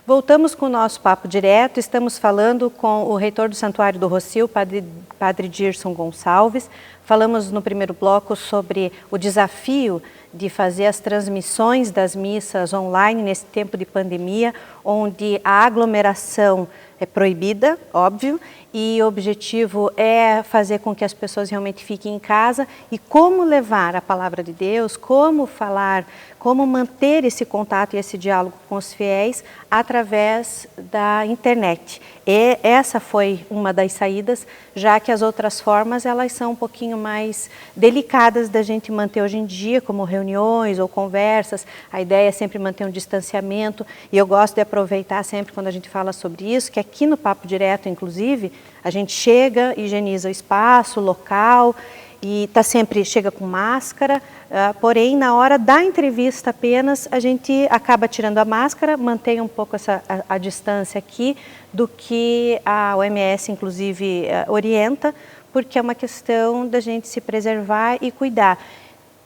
Voltamos com o nosso papo direto, estamos falando com o reitor do Santuário do Rossio, Padre Dirson Gonçalves. Falamos no primeiro bloco sobre o desafio de fazer as transmissões das missas online nesse tempo de pandemia, onde a aglomeração é proibida, óbvio, e o objetivo é fazer com que as pessoas realmente fiquem em casa e como levar a palavra de Deus, como falar, como manter esse contato e esse diálogo com os fiéis através da internet. E essa foi uma das saídas, já que as outras formas elas são um pouquinho mais delicadas da gente manter hoje em dia, como reuniões ou conversas. A ideia é sempre manter um distanciamento e eu gosto de aproveitar sempre quando a gente fala sobre isso, que aqui no Papo Direto, inclusive, a gente chega, higieniza o espaço, o local e chega com máscara, porém na hora da entrevista apenas a gente acaba tirando a máscara, mantém um pouco a distância aqui do que a OMS inclusive orienta, porque é uma questão da gente se preservar e cuidar.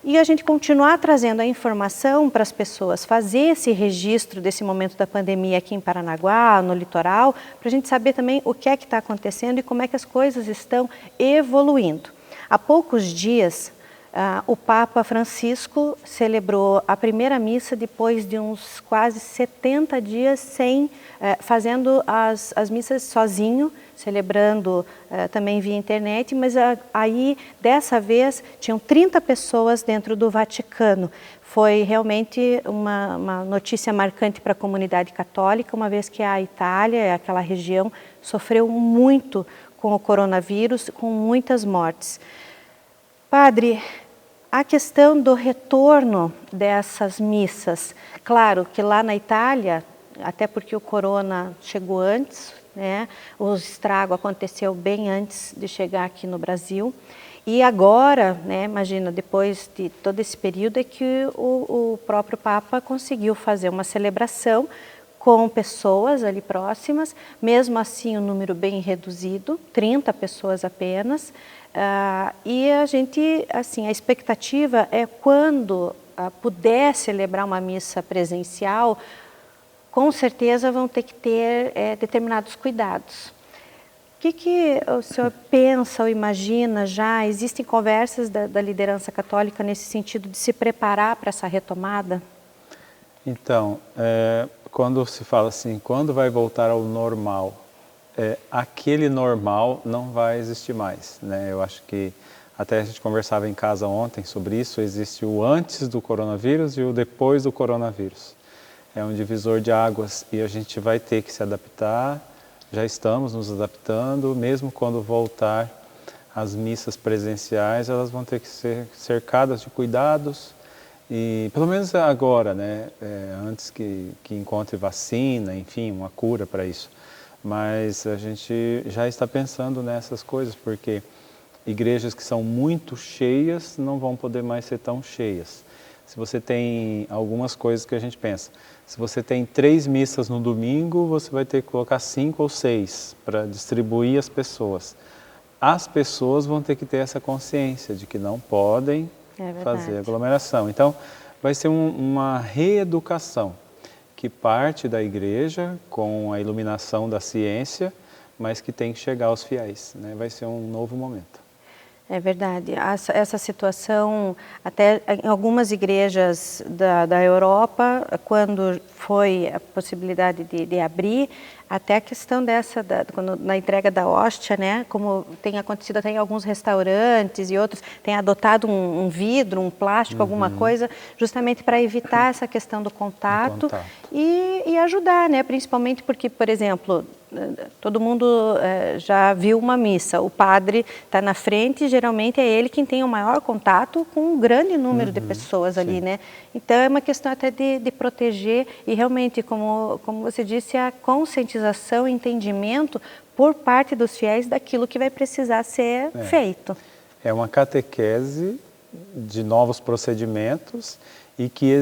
E a gente continuar trazendo a informação para as pessoas, fazer esse registro desse momento da pandemia aqui em Paranaguá, no litoral, para a gente saber também o que é que está acontecendo e como é que as coisas estão evoluindo. Há poucos dias, o Papa Francisco celebrou a primeira missa depois de uns quase 70 dias fazendo as missas sozinho, celebrando também via internet, mas aí dessa vez tinham 30 pessoas dentro do Vaticano. Foi realmente uma notícia marcante para a comunidade católica, uma vez que a Itália, aquela região, sofreu muito com o coronavírus, com muitas mortes. Padre, a questão do retorno dessas missas, claro que lá na Itália, até porque o corona chegou antes, né, o estrago aconteceu bem antes de chegar aqui no Brasil, e agora, né, imagina, depois de todo esse período é que o próprio Papa conseguiu fazer uma celebração com pessoas ali próximas, mesmo assim um número bem reduzido, 30 pessoas apenas, e a gente, assim, a expectativa é quando puder celebrar uma missa presencial, com certeza vão ter que ter determinados cuidados. O que o senhor pensa ou imagina já? Existem conversas da liderança católica nesse sentido de se preparar para essa retomada? Então, quando se fala assim, quando vai voltar ao normal, aquele normal não vai existir mais, né? Eu acho que até a gente conversava em casa ontem sobre isso, existe o antes do coronavírus e o depois do coronavírus. É um divisor de águas e a gente vai ter que se adaptar, já estamos nos adaptando, mesmo quando voltar as missas presenciais, elas vão ter que ser cercadas de cuidados, e pelo menos agora, né, antes que encontre vacina, enfim, uma cura para isso. Mas a gente já está pensando nessas coisas, porque igrejas que são muito cheias não vão poder mais ser tão cheias. Se você tem algumas coisas que a gente pensa, se você tem 3 missas no domingo, você vai ter que colocar 5 ou 6 para distribuir as pessoas. As pessoas vão ter que ter essa consciência de que não podem fazer aglomeração. Então, vai ser uma reeducação que parte da igreja com a iluminação da ciência, mas que tem que chegar aos fiéis, né? Vai ser um novo momento. É verdade. Essa situação, até em algumas igrejas da Europa, quando foi a possibilidade de abrir, até a questão na entrega da hóstia, né, como tem acontecido até em alguns restaurantes e outros, tem adotado um vidro, um plástico, alguma coisa, justamente para evitar essa questão do contato. E ajudar, né, principalmente porque, por exemplo, todo mundo já viu uma missa, o padre está na frente e geralmente é ele quem tem o maior contato com um grande número de pessoas ali, né? Então é uma questão até de proteger e realmente, como você disse, a conscientização e entendimento por parte dos fiéis daquilo que vai precisar ser feito. É uma catequese de novos procedimentos e que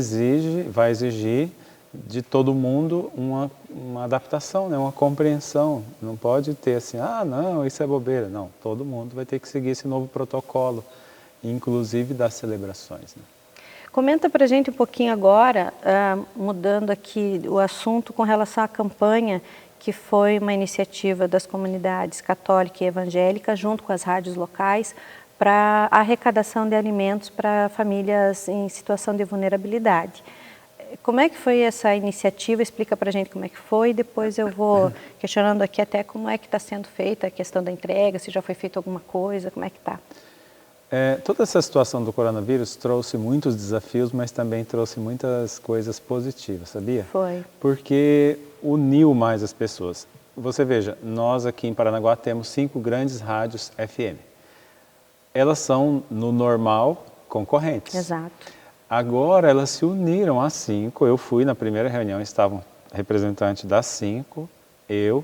vai exigir de todo mundo uma adaptação, né? Uma compreensão. Não pode ter assim, não, isso é bobeira. Não, todo mundo vai ter que seguir esse novo protocolo, inclusive das celebrações, né? Comenta para a gente um pouquinho agora, mudando aqui o assunto com relação à campanha, que foi uma iniciativa das comunidades católica e evangélica, junto com as rádios locais, para a arrecadação de alimentos para famílias em situação de vulnerabilidade. Como é que foi essa iniciativa? Explica para a gente como é que foi, depois eu vou questionando aqui até como é que está sendo feita a questão da entrega, se já foi feita alguma coisa, como é que está? Toda essa situação do coronavírus trouxe muitos desafios, mas também trouxe muitas coisas positivas, sabia? Foi. Porque uniu mais as pessoas. Você veja, nós aqui em Paranaguá temos 5 grandes rádios FM. Elas são, no normal, concorrentes. Exato. Agora elas se uniram às 5, eu fui na primeira reunião, estavam representantes das 5, eu,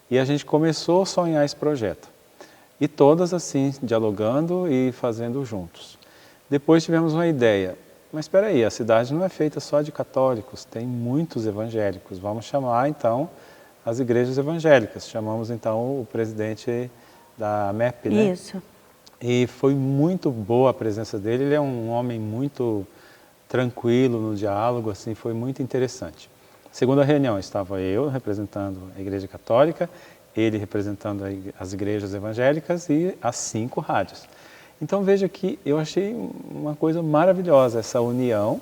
e a gente começou a sonhar esse projeto. E todas assim, dialogando e fazendo juntos. Depois tivemos uma ideia, mas espera aí, a cidade não é feita só de católicos, tem muitos evangélicos, vamos chamar então as igrejas evangélicas. Chamamos então o presidente da MEP, né? Isso. E foi muito boa a presença dele, ele é um homem muito tranquilo no diálogo, assim, foi muito interessante. Segunda reunião, estava eu representando a Igreja Católica, ele representando as igrejas evangélicas e as 5 rádios. Então veja que eu achei uma coisa maravilhosa essa união,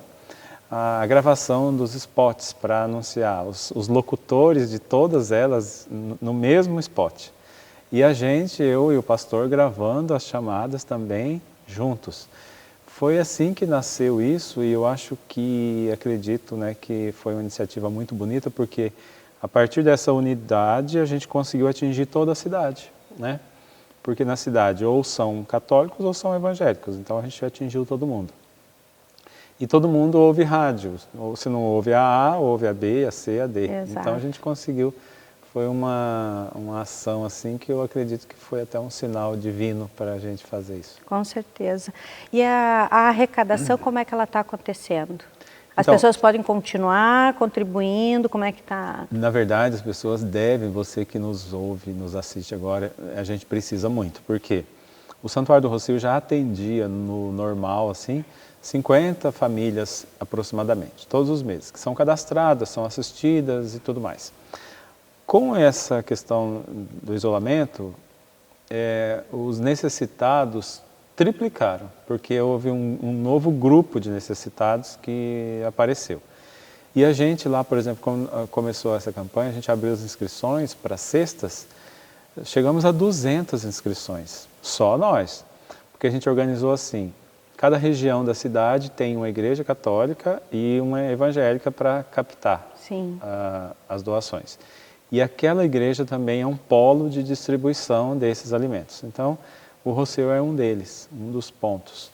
a gravação dos spots para anunciar, os locutores de todas elas no mesmo spot. E a gente, eu e o pastor, gravando as chamadas também juntos. Foi assim que nasceu isso e eu acho que, acredito, né, que foi uma iniciativa muito bonita, porque a partir dessa unidade a gente conseguiu atingir toda a cidade, né? Porque na cidade ou são católicos ou são evangélicos, então a gente atingiu todo mundo. E todo mundo ouve rádio, ou se não ouve a A, ouve a B, a C, a D. Exato. Então a gente conseguiu, foi uma ação assim que eu acredito que foi até um sinal divino para a gente fazer isso. Com certeza. E a arrecadação, como é que ela está acontecendo? As Então, pessoas podem continuar contribuindo, como é que está? Na verdade, as pessoas devem, você que nos ouve, nos assiste agora, a gente precisa muito, porque o Santuário do Rossio já atendia no normal, assim, 50 famílias aproximadamente, todos os meses, que são cadastradas, são assistidas e tudo mais. Com essa questão do isolamento, os necessitados triplicaram, porque houve um novo grupo de necessitados que apareceu. E a gente lá, por exemplo, quando começou essa campanha, a gente abriu as inscrições para cestas, chegamos a 200 inscrições, só nós, porque a gente organizou assim, cada região da cidade tem uma igreja católica e uma evangélica para captar as doações. E aquela igreja também é um polo de distribuição desses alimentos. Então, o Rossio é um deles, um dos pontos.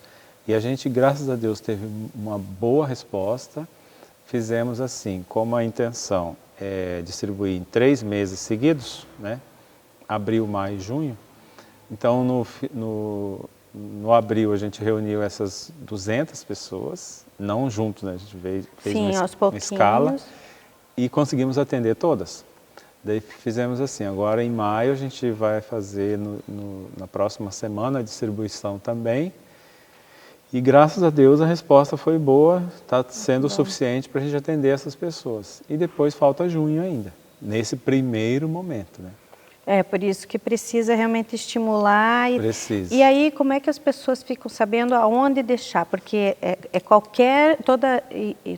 E a gente, graças a Deus, teve uma boa resposta. Fizemos assim, como a intenção é distribuir em 3 meses seguidos, né? Abril, maio e junho. Então, no abril, a gente reuniu essas 200 pessoas, não juntos, né? A gente fez uma escala e conseguimos atender todas. Daí fizemos assim, agora em maio a gente vai fazer na próxima semana a distribuição também. E graças a Deus a resposta foi boa, está sendo suficiente para a gente atender essas pessoas. E depois falta junho ainda, nesse primeiro momento, né? É, por isso que precisa realmente estimular. Precisa. E aí, como é que as pessoas ficam sabendo aonde deixar? Porque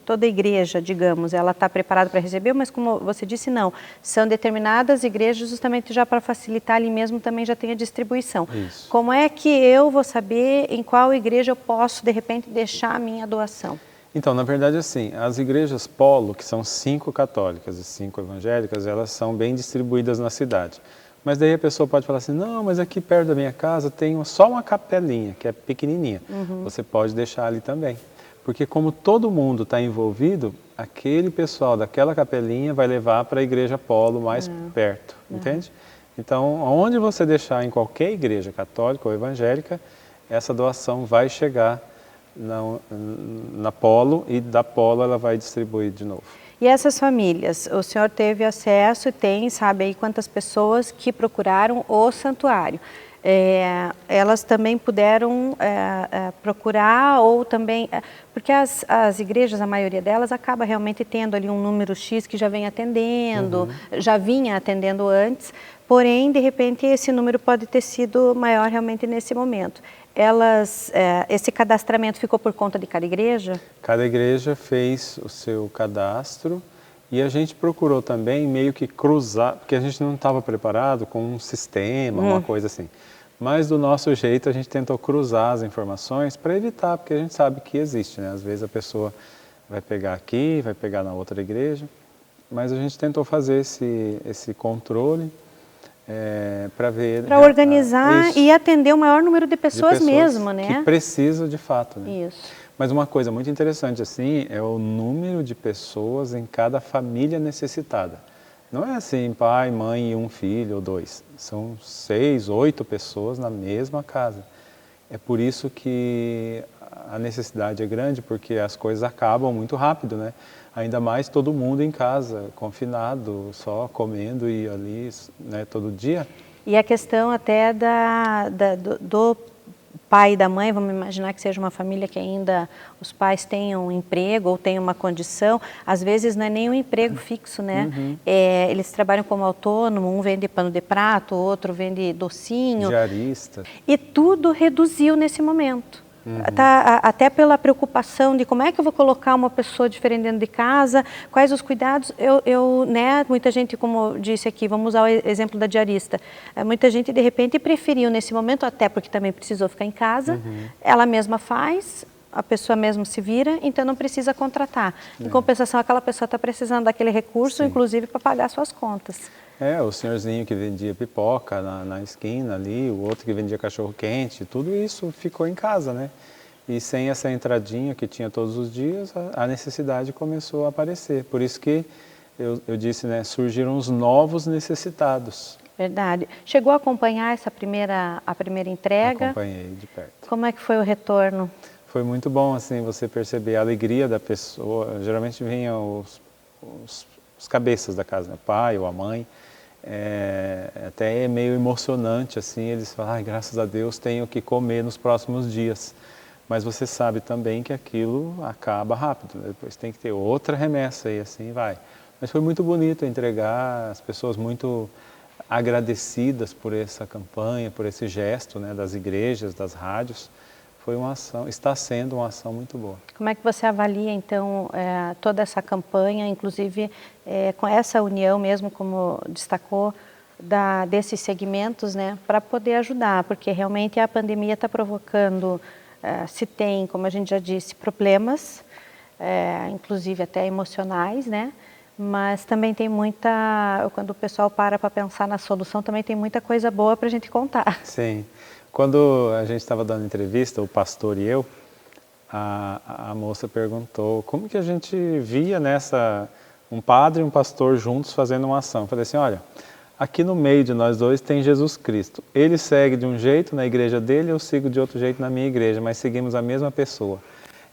toda igreja, digamos, ela está preparada para receber, mas como você disse, não. São determinadas igrejas justamente já para facilitar ali mesmo também já tem a distribuição. Isso. Como é que eu vou saber em qual igreja eu posso, de repente, deixar a minha doação? Então, na verdade, assim, as igrejas polo, que são 5 católicas e 5 evangélicas, elas são bem distribuídas na cidade. Mas daí a pessoa pode falar assim, não, mas aqui perto da minha casa tem só uma capelinha, que é pequenininha. Você pode deixar ali também. Porque como todo mundo está envolvido, aquele pessoal daquela capelinha vai levar para a igreja polo mais perto, entende? Então, onde você deixar em qualquer igreja católica ou evangélica, essa doação vai chegar na polo e da polo ela vai distribuir de novo. E essas famílias, o senhor teve acesso e sabe aí quantas pessoas que procuraram o santuário. elas também puderam procurar, ou também, porque as igrejas, a maioria delas, acaba realmente tendo ali um número X que já vem atendendo, já vinha atendendo antes, porém, de repente, esse número pode ter sido maior realmente nesse momento. Esse cadastramento ficou por conta de cada igreja? Cada igreja fez o seu cadastro e a gente procurou também meio que cruzar, porque a gente não estava preparado com um sistema, uma coisa assim. Mas do nosso jeito a gente tentou cruzar as informações para evitar, porque a gente sabe que existe, né? Às vezes a pessoa vai pegar aqui, vai pegar na outra igreja, mas a gente tentou fazer esse controle para ver... Para organizar e atender o maior número de pessoas mesmo, né? Que precisa de fato, né? Isso. Mas uma coisa muito interessante assim é o número de pessoas em cada família necessitada. Não é assim, pai, mãe e um filho ou dois. São 6, 8 pessoas na mesma casa. É por isso que a necessidade é grande, porque as coisas acabam muito rápido, né? Ainda mais todo mundo em casa, confinado, só comendo e ali, né, todo dia. E a questão até do pai e da mãe, vamos imaginar que seja uma família que ainda os pais tenham um emprego ou tenham uma condição, às vezes não é nem um emprego fixo, né? Eles trabalham como autônomo, um vende pano de prato, outro vende docinho. Diarista. E tudo reduziu nesse momento. Até pela preocupação de como é que eu vou colocar uma pessoa diferente dentro de casa, quais os cuidados, né, muita gente, como disse aqui, vamos usar o exemplo da diarista, muita gente de repente preferiu nesse momento, até porque também precisou ficar em casa, ela mesma faz, a pessoa mesmo se vira, então não precisa contratar. Em compensação, aquela pessoa está precisando daquele recurso, inclusive para pagar suas contas. O senhorzinho que vendia pipoca na esquina ali, o outro que vendia cachorro-quente, tudo isso ficou em casa, né? E sem essa entradinha que tinha todos os dias, a necessidade começou a aparecer. Por isso que eu disse, né, surgiram os novos necessitados. Verdade. Chegou a acompanhar a primeira entrega? Acompanhei de perto. Como é que foi o retorno? Foi muito bom, assim, você perceber a alegria da pessoa. Geralmente vinham os cabeças da casa, né? O pai ou a mãe. Até é meio emocionante, assim, eles falam, ai, graças a Deus tenho o que comer nos próximos dias. Mas você sabe também que aquilo acaba rápido, né? Depois tem que ter outra remessa e assim vai. Mas foi muito bonito entregar, as pessoas muito agradecidas por essa campanha, por esse gesto, né, das igrejas, das rádios. Foi uma ação, está sendo uma ação muito boa. Como é que você avalia, então, toda essa campanha, inclusive com essa união mesmo, como destacou, desses segmentos, né, para poder ajudar? Porque realmente a pandemia está provocando, se tem, como a gente já disse, problemas, inclusive até emocionais, né? Mas também tem quando o pessoal para pensar na solução, também tem muita coisa boa para a gente contar. Sim. Quando a gente estava dando entrevista, o pastor e eu, a moça perguntou como que a gente via um padre e um pastor juntos fazendo uma ação. Eu falei assim, olha, aqui no meio de nós dois tem Jesus Cristo. Ele segue de um jeito na igreja dele, eu sigo de outro jeito na minha igreja, mas seguimos a mesma pessoa.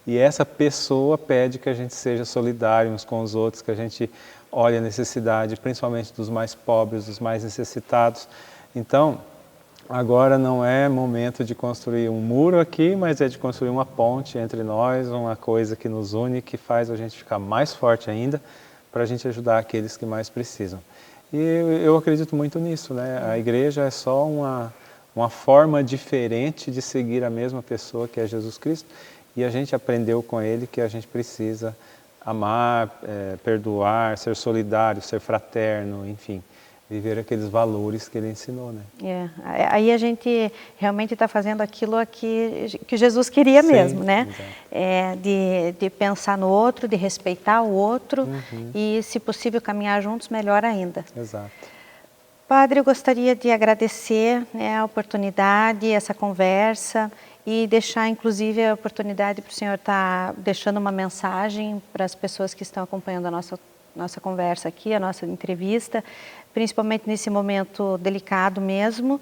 E essa pessoa pede que a gente seja solidário uns com os outros, que a gente olhe a necessidade, principalmente dos mais pobres, dos mais necessitados. Então, agora não é momento de construir um muro aqui, mas é de construir uma ponte entre nós, uma coisa que nos une, que faz a gente ficar mais forte ainda, para a gente ajudar aqueles que mais precisam. E eu acredito muito nisso, né? A igreja é só uma forma diferente de seguir a mesma pessoa que é Jesus Cristo, e a gente aprendeu com ele que a gente precisa amar, perdoar, ser solidário, ser fraterno, enfim, viver aqueles valores que ele ensinou, né? Aí a gente realmente está fazendo aquilo que Jesus queria mesmo, né? De pensar no outro, de respeitar o outro e, se possível, caminhar juntos, melhor ainda. Exato. Padre, eu gostaria de agradecer, né, a oportunidade, essa conversa, e deixar, inclusive, a oportunidade para o senhor estar deixando uma mensagem para as pessoas que estão acompanhando a nossa conversa aqui, a nossa entrevista, principalmente nesse momento delicado mesmo,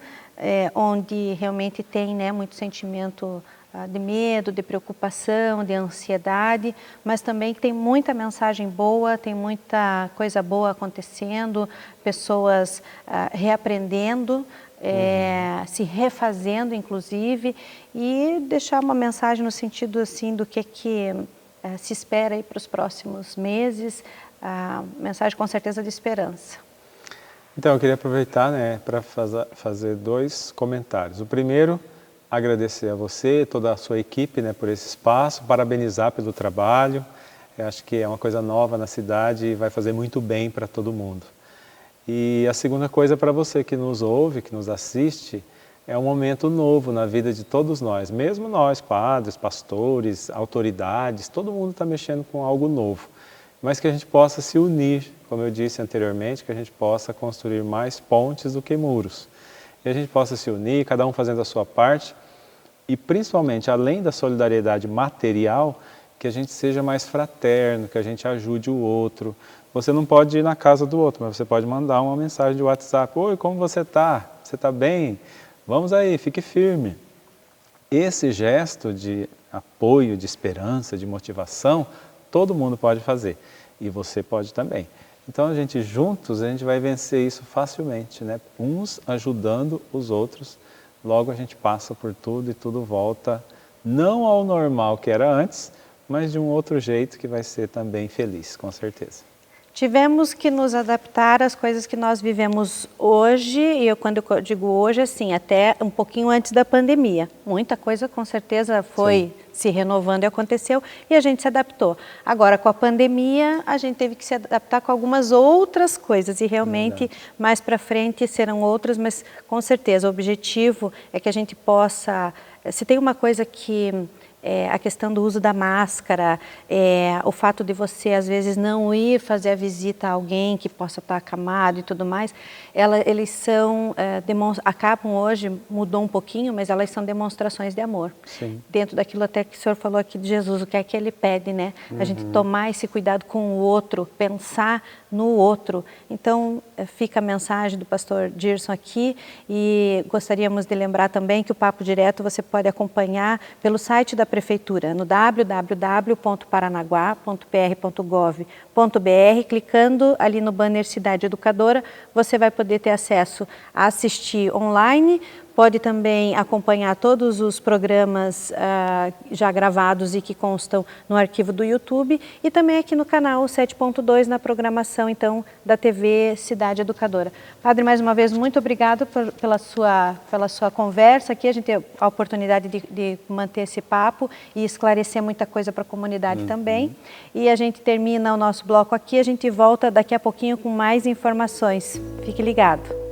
onde realmente tem, né, muito sentimento de medo, de preocupação, de ansiedade, mas também tem muita mensagem boa, tem muita coisa boa acontecendo, pessoas reaprendendo se refazendo, inclusive, e deixar uma mensagem no sentido assim do que se espera aí para os próximos meses, mensagem com certeza de esperança. Então, eu queria aproveitar, né, para fazer 2 comentários. O primeiro, agradecer a você, toda a sua equipe, né, por esse espaço, parabenizar pelo trabalho. Eu acho que é uma coisa nova na cidade e vai fazer muito bem para todo mundo. E a segunda coisa para você que nos ouve, que nos assiste, é um momento novo na vida de todos nós, mesmo nós, padres, pastores, autoridades, todo mundo está mexendo com algo novo, mas que a gente possa se unir, como eu disse anteriormente, que a gente possa construir mais pontes do que muros. Que a gente possa se unir, cada um fazendo a sua parte, e principalmente, além da solidariedade material, que a gente seja mais fraterno, que a gente ajude o outro. Você não pode ir na casa do outro, mas você pode mandar uma mensagem de WhatsApp. Oi, como você está? Você está bem? Vamos aí, fique firme. Esse gesto de apoio, de esperança, de motivação, todo mundo pode fazer. E você pode também. Então, juntos, a gente vai vencer isso facilmente, né? Uns ajudando os outros, logo a gente passa por tudo e tudo volta, não ao normal que era antes, mas de um outro jeito que vai ser também feliz, com certeza. Tivemos que nos adaptar às coisas que nós vivemos hoje, e quando eu digo hoje, assim, até um pouquinho antes da pandemia. Muita coisa com certeza foi se renovando e aconteceu, e a gente se adaptou. Agora, com a pandemia, a gente teve que se adaptar com algumas outras coisas, e realmente mais para frente serão outras, mas com certeza o objetivo é que a gente possa... Se tem uma coisa que... a questão do uso da máscara, o fato de você às vezes não ir fazer a visita a alguém que possa estar acamado e tudo mais, eles são, acabam hoje, mudou um pouquinho, mas elas são demonstrações de amor. Sim. Dentro daquilo até que o senhor falou aqui de Jesus, o que é que ele pede, né? A gente tomar esse cuidado com o outro, pensar no outro. Então, fica a mensagem do pastor Dirson aqui, e gostaríamos de lembrar também que o Papo Direto você pode acompanhar pelo site da Prefeitura, no www.paranaguá.pr.gov.br, clicando ali no banner Cidade Educadora, você vai poder ter acesso a assistir online, pode também acompanhar todos os programas já gravados e que constam no arquivo do YouTube, e também aqui no canal 7.2 na programação então da TV Cidade Educadora. Padre, mais uma vez, muito obrigado pela sua conversa aqui, a gente tem a oportunidade de manter esse papo e esclarecer muita coisa para a comunidade também. E a gente termina o nosso bloco aqui, a gente volta daqui a pouquinho com mais informações. Fique ligado.